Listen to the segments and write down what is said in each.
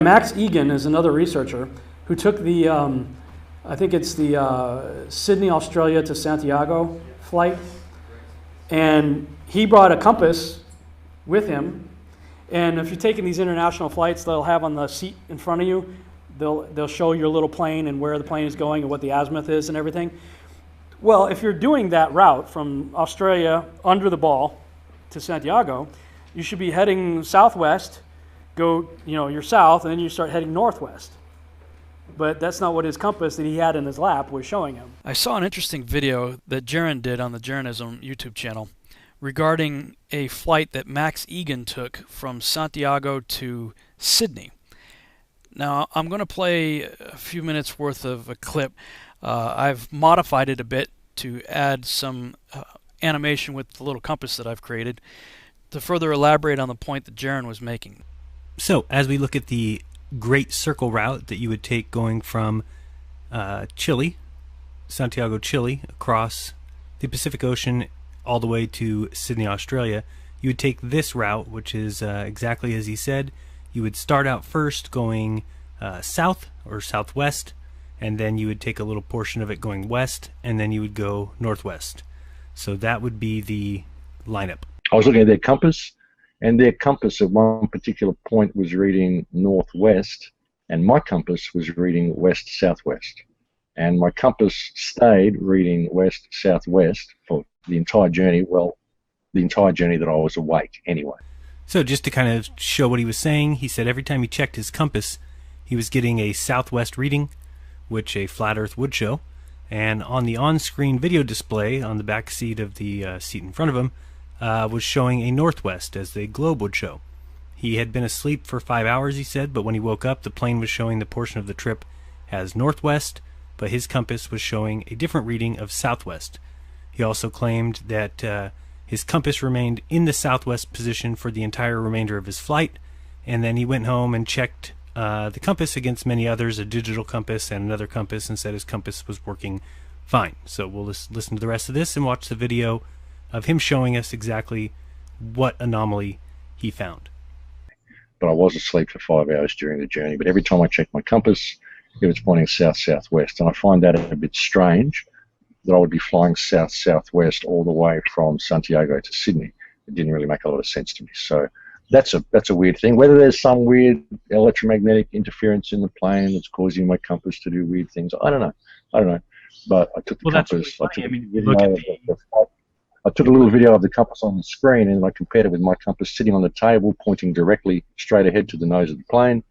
Max Egan is another researcher who took the, I think it's the Sydney, Australia to Santiago flight, and he brought a compass with him. And if you're taking these international flights, they'll have on the seat in front of you, they'll show your little plane and where the plane is going and what the azimuth is and everything. Well, if you're doing that route from Australia under the ball to Santiago, you should be heading southwest, go, you're south, and then you start heading northwest. But that's not what his compass that he had in his lap was showing him. I saw an interesting video that Jeran did on the Jeranism YouTube channel regarding a flight that Max Egan took from Santiago to Sydney. Now, I'm going to play a few minutes worth of a clip. I've modified it a bit to add some animation with the little compass that I've created to further elaborate on the point that Jeran was making. So, as we look at the Great Circle route that you would take going from Chile, Santiago, Chile, across the Pacific Ocean all the way to Sydney, Australia, you would take this route, which is exactly as he said. You would start out first going south or southwest, and then you would take a little portion of it going west, and then you would go northwest. So that would be the lineup. I was looking at their compass, and their compass at one particular point was reading northwest, and my compass was reading west-southwest. And my compass stayed reading west-southwest for the entire journey, well, the entire journey that I was awake anyway. So just to kind of show what he was saying, he said every time he checked his compass, he was getting a southwest reading, which a flat earth would show. And on the on-screen video display on the back seat of the seat in front of him was showing a northwest, as the globe would show. He had been asleep for 5 hours, he said, but when he woke up, the plane was showing the portion of the trip as northwest, but his compass was showing a different reading of southwest. He also claimed that his compass remained in the southwest position for the entire remainder of his flight, and then he went home and checked the compass against many others, a digital compass and another compass, and said his compass was working fine. So we'll listen to the rest of this and watch the video of him showing us exactly what anomaly he found. But I was asleep for 5 hours during the journey, but every time I checked my compass, it was pointing south-southwest, and I find that a bit strange that I would be flying south-southwest all the way from Santiago to Sydney. It didn't really make a lot of sense to me. So that's a weird thing. Whether there's some weird electromagnetic interference in the plane that's causing my compass to do weird things, I don't know. But I took the compass. I took a little video of the compass on the screen, and I compared it with my compass sitting on the table, pointing directly straight ahead to the nose of the plane,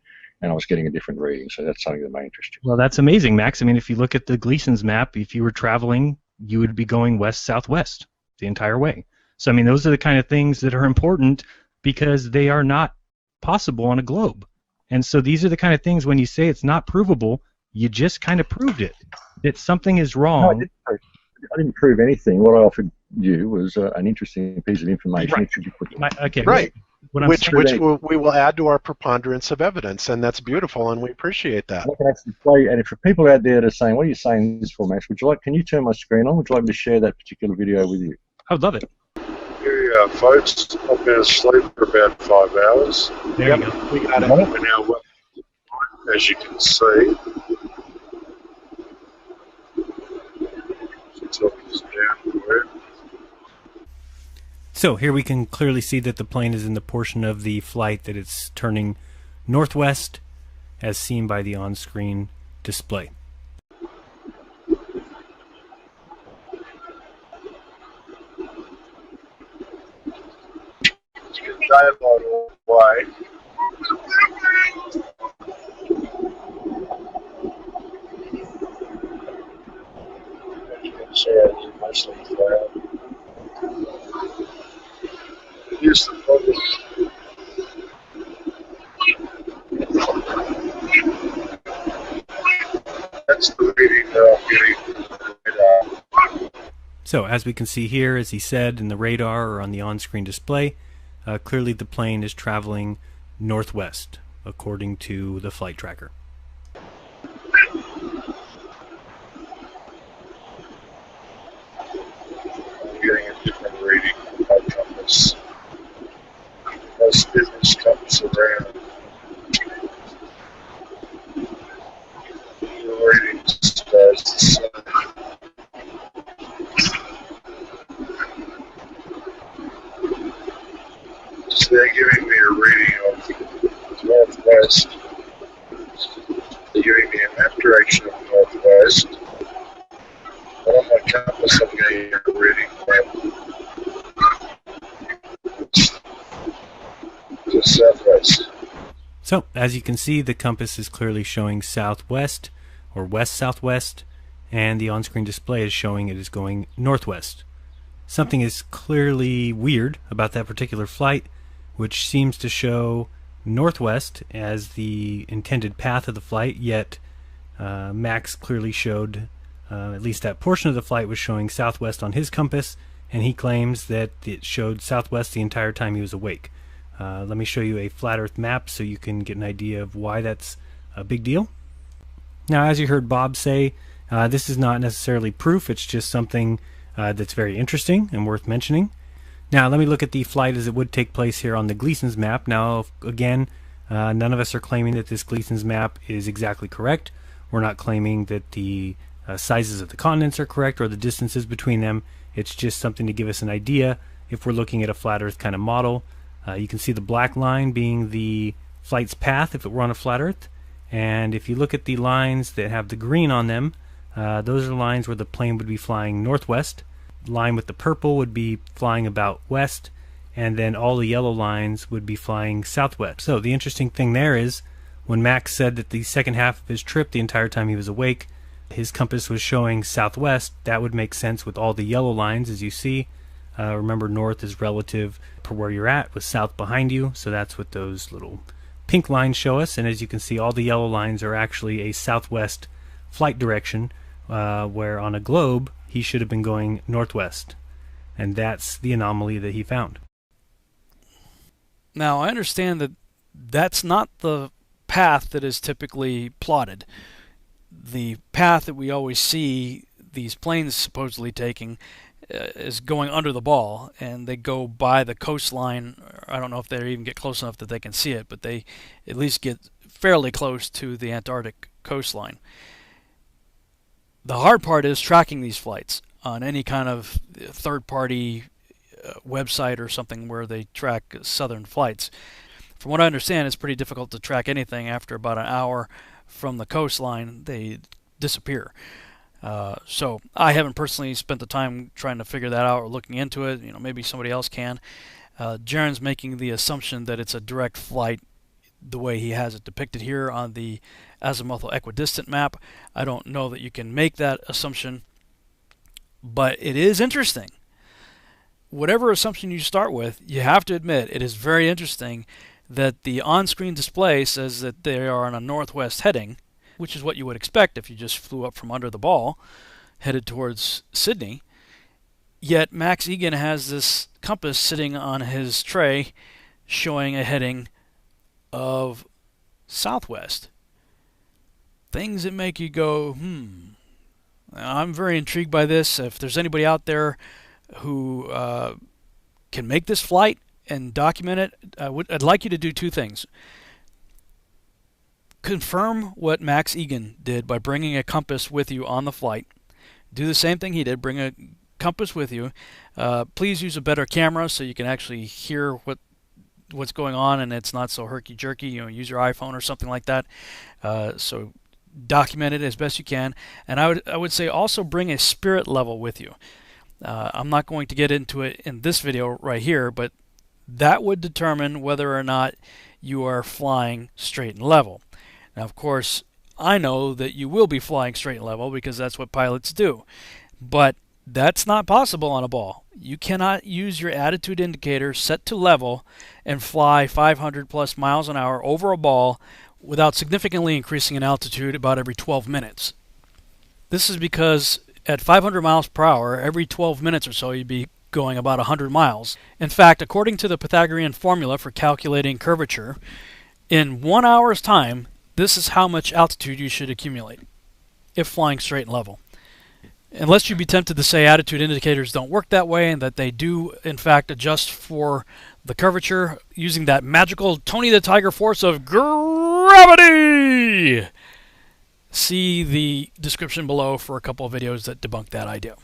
and I was getting a different reading. So that's something that may interest you. Well, that's amazing, Max. I mean, if you look at the Gleason's map, if you were traveling, you would be going west-southwest the entire way. So, I mean, those are the kind of things that are important because they are not possible on a globe. And so these are the kind of things, when you say it's not provable, you just kind of proved it. That something is wrong. No, I didn't prove anything. What I offered you was an interesting piece of information. Right. It should be put Okay. Right. Which we will add to our preponderance of evidence, and that's beautiful, and we appreciate that. I can actually play, and for people out there that are saying, "What are you saying this for, Max?" Can you turn my screen on? Would you like me to share that particular video with you? I would love it. Here you are, folks. I've been asleep for about 5 hours. There you go. We got it. We're now well, as you can see. So here we can clearly see that the plane is in the portion of the flight that it's turning northwest, as seen by the on-screen display. Daylight all the way. As you can see, it's mostly cloud. Here's the problem. That's the reading that I'm getting. So as we can see here, as he said, in the radar or on the on-screen display, clearly the plane is traveling northwest, according to the flight tracker. I'm getting a different reading from my compass. Most business comes around. as the sun. So they're giving me a reading of northwest. They're giving me a map direction of northwest. But on my compass, I'm getting a reading to southwest. So, as you can see, the compass is clearly showing southwest or west-southwest, and the on-screen display is showing it is going northwest. Something is clearly weird about that particular flight, which seems to show northwest as the intended path of the flight, yet Max clearly showed, at least that portion of the flight was showing southwest on his compass, and he claims that it showed southwest the entire time he was awake. Let me show you a flat Earth map so you can get an idea of why that's a big deal. Now, as you heard Bob say, this is not necessarily proof, it's just something that's very interesting and worth mentioning. Now, let me look at the flight as it would take place here on the Gleason's map. Now, again, none of us are claiming that this Gleason's map is exactly correct. We're not claiming that the sizes of the continents are correct or the distances between them. It's just something to give us an idea if we're looking at a flat Earth kind of model. You can see the black line being the flight's path if it were on a flat Earth. And if you look at the lines that have the green on them, those are the lines where the plane would be flying northwest. The line with the purple would be flying about west, and then all the yellow lines would be flying southwest. So the interesting thing there is, when Max said that the second half of his trip, the entire time he was awake, his compass was showing southwest, that would make sense with all the yellow lines, as you see. Remember, north is relative to where you're at, with south behind you, so that's what those little pink lines show us. And as you can see, all the yellow lines are actually a southwest flight direction, where on a globe he should have been going northwest, and that's the anomaly that he found. Now, I understand that that's not the path that is typically plotted. The path that we always see these planes supposedly taking is going under the ball, and they go by the coastline. I don't know if they even get close enough that they can see it, but they at least get fairly close to the Antarctic coastline. The hard part is tracking these flights on any kind of third-party website or something where they track southern flights. From what I understand, it's pretty difficult to track anything. After about an hour from the coastline, they disappear. So I haven't personally spent the time trying to figure that out or looking into it. Maybe somebody else can. Jaren's making the assumption that it's a direct flight the way he has it depicted here on the azimuthal equidistant map. I don't know that you can make that assumption, but it is interesting. Whatever assumption you start with, you have to admit it is very interesting that the on-screen display says that they are on a northwest heading, which is what you would expect if you just flew up from under the ball, headed towards Sydney. Yet Max Igan has this compass sitting on his tray showing a heading of southwest. Things that make you go, I'm very intrigued by this. If there's anybody out there who can make this flight and document it, I'd like you to do two things. Confirm what Max Igan did by bringing a compass with you on the flight. Do the same thing he did. Bring a compass with you. Please use a better camera so you can actually hear what's going on and it's not so herky-jerky. Use your iPhone or something like that. So document it as best you can. And I would say also bring a spirit level with you. I'm not going to get into it in this video right here, but that would determine whether or not you are flying straight and level. Now, of course, I know that you will be flying straight and level because that's what pilots do. But that's not possible on a ball. You cannot use your attitude indicator set to level and fly 500 plus miles an hour over a ball without significantly increasing in altitude about every 12 minutes. This is because at 500 miles per hour, every 12 minutes or so, you'd be going about 100 miles. In fact, according to the Pythagorean formula for calculating curvature, in 1 hour's time, this is how much altitude you should accumulate if flying straight and level. Unless you be tempted to say attitude indicators don't work that way and that they do, in fact, adjust for the curvature using that magical Tony the Tiger force of gravity. see the description below for a couple of videos that debunk that idea.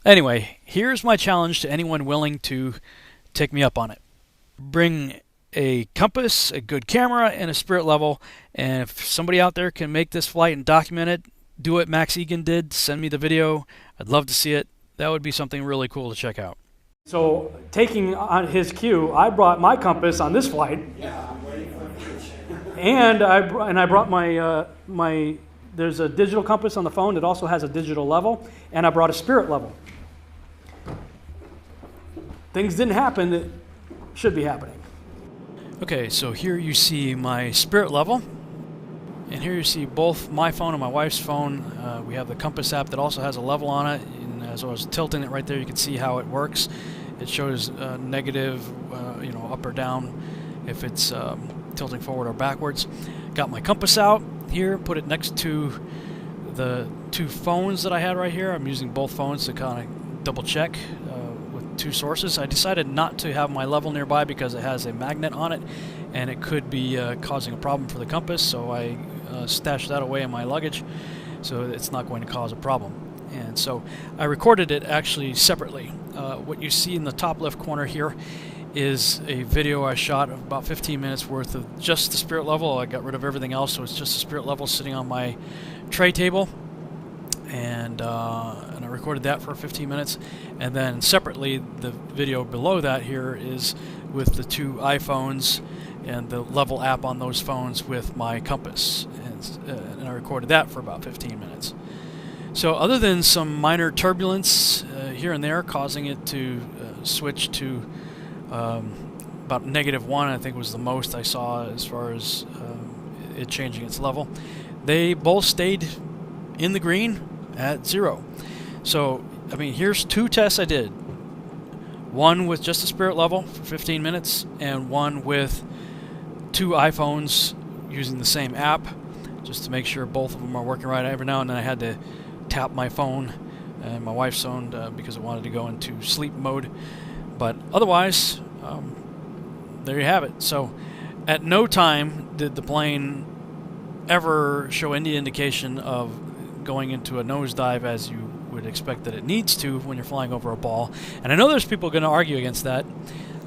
Anyway, here's my challenge to anyone willing to take me up on it. Bring a compass, a good camera, and a spirit level, and if somebody out there can make this flight and document it, do what Max Igan did, send me the video. I'd love to see it. That would be something really cool to check out. So, taking on his cue, I brought my compass on this flight, and I brought my there's a digital compass on the phone that also has a digital level, and I brought a spirit level. Things didn't happen that should be happening. Okay, so here you see my spirit level, and here you see both my phone and my wife's phone. We have the compass app that also has a level on it, and as I was tilting it right there, you can see how it works. It shows negative, up or down, if it's tilting forward or backwards. Got my compass out here, put it next to the two phones that I had right here. I'm using both phones to kind of double check with two sources. I decided not to have my level nearby because it has a magnet on it and it could be causing a problem for the compass, so I stashed that away in my luggage so it's not going to cause a problem. And so I recorded it actually separately. What you see in the top left corner here is a video I shot of about 15 minutes worth of just the spirit level. I got rid of everything else, so it's just the spirit level sitting on my tray table, and I recorded that for 15 minutes. And then separately, the video below that here is with the two iPhones and the level app on those phones with my compass, and I recorded that for about 15 minutes. So other than some minor turbulence here and there causing it to switch to about -1, I think was the most I saw as far as it changing its level, they both stayed in the green at 0. So, I mean, here's two tests I did. One with just a spirit level for 15 minutes, and one with two iPhones using the same app, just to make sure both of them are working right. Every now and then I had to tap my phone and my wife's phone because it wanted to go into sleep mode. But otherwise, there you have it. So at no time did the plane ever show any indication of going into a nosedive as you would expect that it needs to when you're flying over a ball. And I know there's people going to argue against that.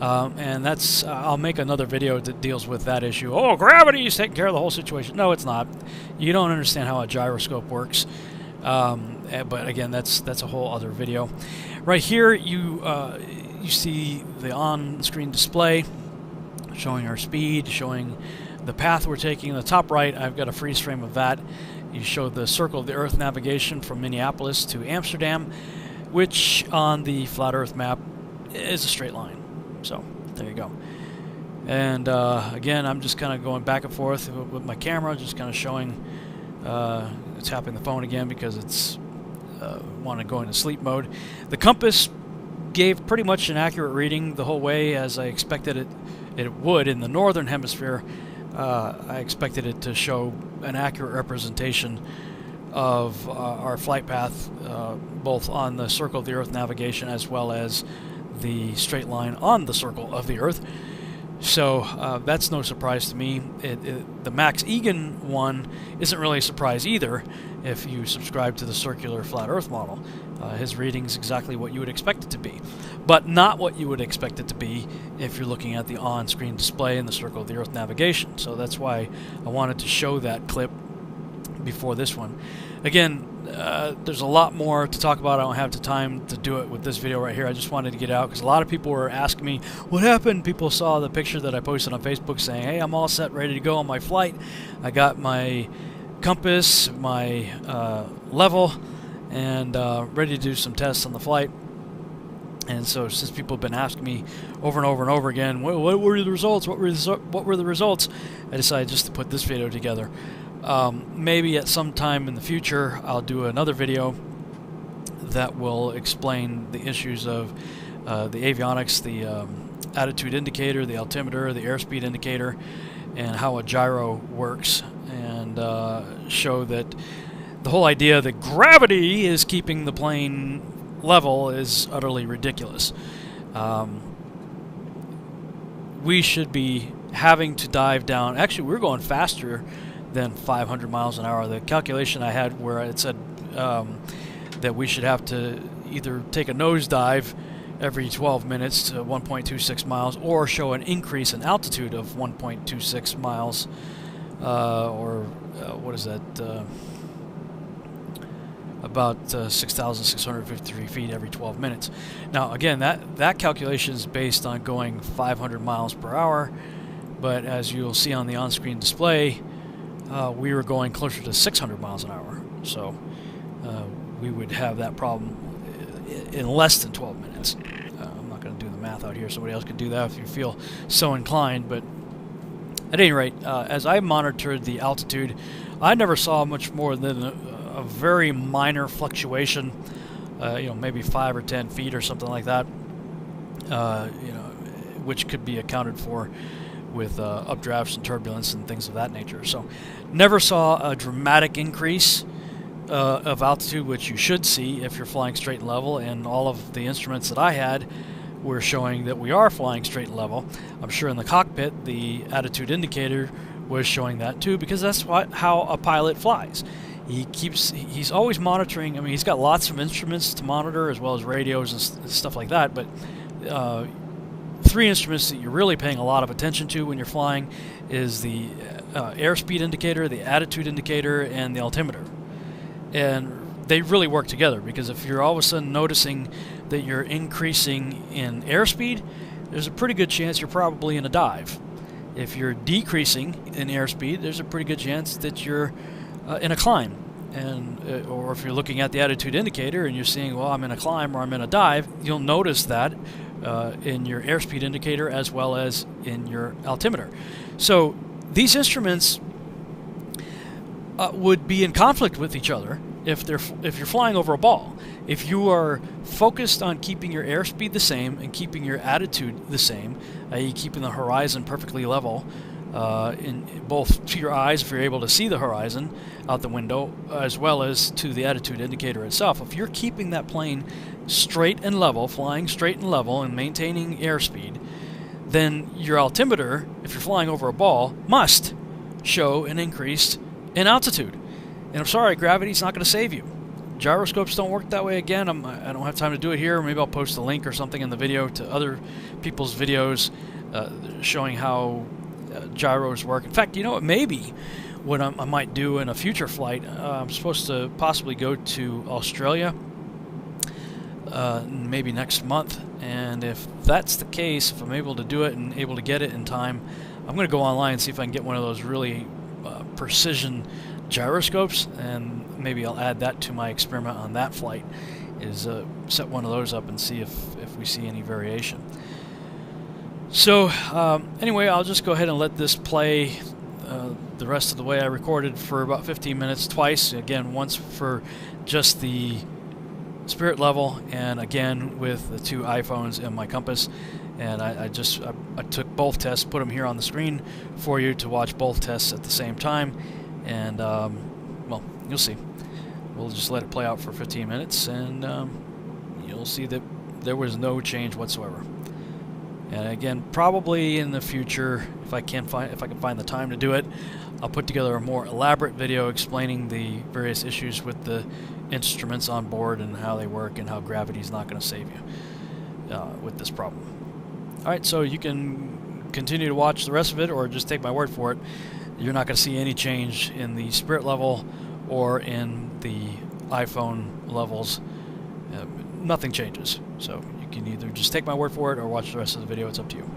And that's I'll make another video that deals with that issue. Oh, gravity is taking care of the whole situation. No, it's not. You don't understand how a gyroscope works. But again, that's a whole other video. Right here, you see the on-screen display showing our speed, showing the path we're taking. In the top right, I've got a freeze frame of that. You show the circle of the Earth navigation from Minneapolis to Amsterdam, which on the flat Earth map is a straight line. So there you go. And again, I'm just kind of going back and forth with my camera, just kind of showing. It's tapping the phone again because it's want to go into sleep mode. The compass gave pretty much an accurate reading the whole way, as I expected it would. In the northern hemisphere, I expected it to show an accurate representation of our flight path, both on the circle of the Earth navigation as well as the straight line on the circle of the Earth. So that's no surprise to me. The Max Igan one isn't really a surprise either if you subscribe to the circular flat Earth model. His reading's exactly what you would expect it to be, but not what you would expect it to be if you're looking at the on-screen display in the circle of the Earth navigation. So that's why I wanted to show that clip before this one. Again, there's a lot more to talk about. I don't have the time to do it with this video right here. I just wanted to get out because a lot of people were asking me what happened. People saw the picture that I posted on Facebook saying, hey, I'm all set, ready to go on my flight. I got my compass, my level, and ready to do some tests on the flight. And so since people have been asking me over and over and over again, what were the results? What were the results? I decided just to put this video together. Maybe at some time in the future I'll do another video that will explain the issues of the avionics, the attitude indicator, the altimeter, the airspeed indicator, and how a gyro works, and show that the whole idea that gravity is keeping the plane level is utterly ridiculous. We should be having to dive down. Actually, we're going faster than 500 miles an hour. The calculation I had where it said that we should have to either take a nosedive every 12 minutes to 1.26 miles or show an increase in altitude of 1.26 miles, or what is that, about 6,653 feet every 12 minutes. Now again, that calculation is based on going 500 miles per hour, but as you'll see on the on-screen display, we were going closer to 600 miles an hour, so we would have that problem in less than 12 minutes. I'm not going to do the math out here. Somebody else can do that if you feel so inclined, but at any rate, as I monitored the altitude, I never saw much more than a very minor fluctuation, maybe 5 or 10 feet or something like that, which could be accounted for with updrafts and turbulence and things of that nature. So never saw a dramatic increase of altitude, which you should see if you're flying straight and level, and all of the instruments that I had were showing that we are flying straight and level. I'm sure in the cockpit the attitude indicator was showing that too, because that's how a pilot flies. He's always monitoring. I mean, he's got lots of instruments to monitor as well as radios and stuff like that, but 3 instruments that you're really paying a lot of attention to when you're flying is the airspeed indicator, the attitude indicator, and the altimeter. And they really work together, because if you're all of a sudden noticing that you're increasing in airspeed, there's a pretty good chance you're probably in a dive. If you're decreasing in airspeed, there's a pretty good chance that you're in a climb. And or if you're looking at the attitude indicator and you're seeing, well, I'm in a climb or I'm in a dive, you'll notice that in your airspeed indicator as well as in your altimeter. So these instruments would be in conflict with each other if you're flying over a ball. If you are focused on keeping your airspeed the same and keeping your attitude the same, i.e. keeping the horizon perfectly level, in both to your eyes if you're able to see the horizon out the window, as well as to the attitude indicator itself. If you're keeping that plane straight and level, flying straight and level and maintaining airspeed, then your altimeter, if you're flying over a ball, must show an increase in altitude. And I'm sorry, gravity's not going to save you. Gyroscopes don't work that way. Again, I don't have time to do it here. Maybe I'll post a link or something in the video to other people's videos showing how gyros work. In fact, maybe what I might do in a future flight, I'm supposed to possibly go to Australia maybe next month, and if that's the case, if I'm able to do it and able to get it in time, I'm going to go online and see if I can get one of those really precision gyroscopes, and maybe I'll add that to my experiment on that flight, is set one of those up and see if we see any variation. So anyway, I'll just go ahead and let this play the rest of the way I recorded for about 15 minutes twice. Again, once for just the spirit level, and again with the 2 iPhones and my compass. And I took both tests, put them here on the screen for you to watch both tests at the same time. And well, you'll see. We'll just let it play out for 15 minutes, and you'll see that there was no change whatsoever. And again, probably in the future, if I can find the time to do it, I'll put together a more elaborate video explaining the various issues with the instruments on board and how they work and how gravity is not going to save you with this problem. Alright, so you can continue to watch the rest of it or just take my word for it. You're not going to see any change in the spirit level or in the iPhone levels. Nothing changes. So you can either just take my word for it or watch the rest of the video. It's up to you.